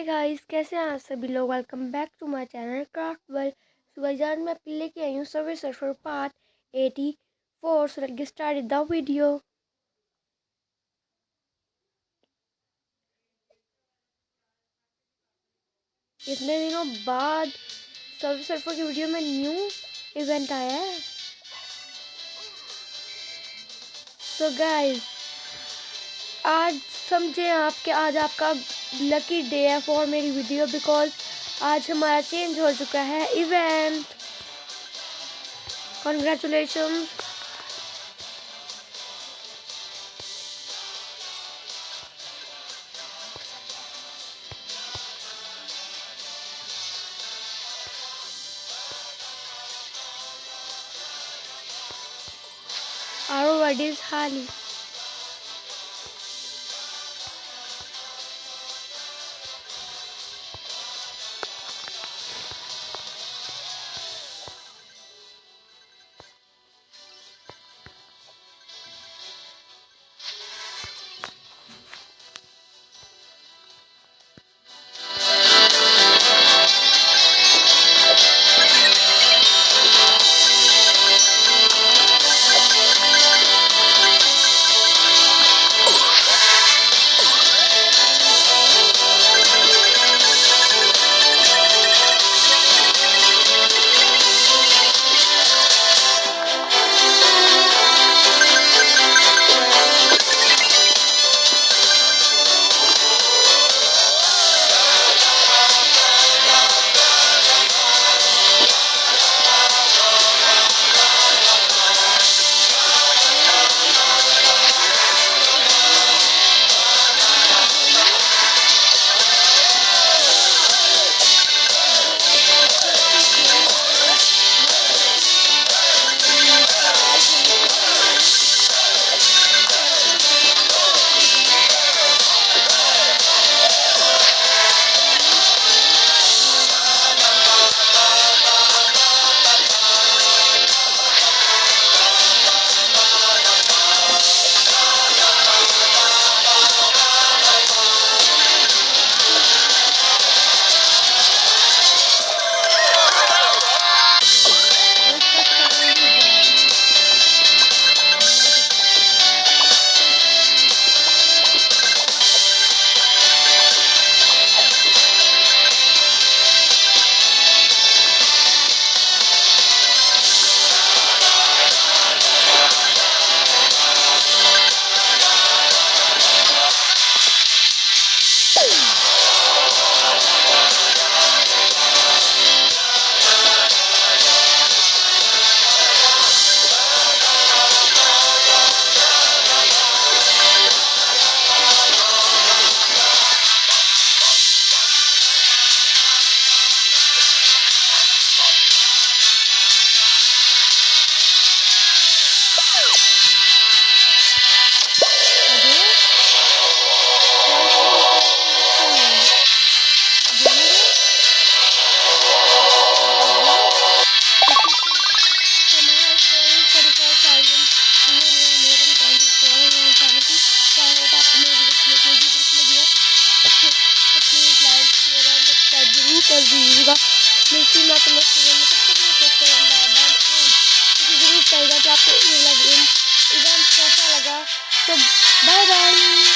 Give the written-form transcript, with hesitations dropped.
Guys, कैसे हैं आप सभी लोग। Welcome back to my channel Craftwell. So guys, आज मैं लेके आई हूँ Subway Surfer part 84। So let's get started the video. इतने दिनों बाद सर्वे सर्फर की वीडियो में न्यू इवेंट आया है। सो गाइस, आज समझे आपके आज आपका लकी डे है फॉर मेरी वीडियो, बिकॉज आज हमारा चेंज हो चुका है event. Congratulations. Our word is Hali. कर दीजिएगा। मिलती मैं तो नेक्स्ट वीडियो में, तब तक मैं take care and bye bye. मुझे जरूर कहिएगा कि आपको ये वाला इवेंट कैसा लगा। तो बाय बाय।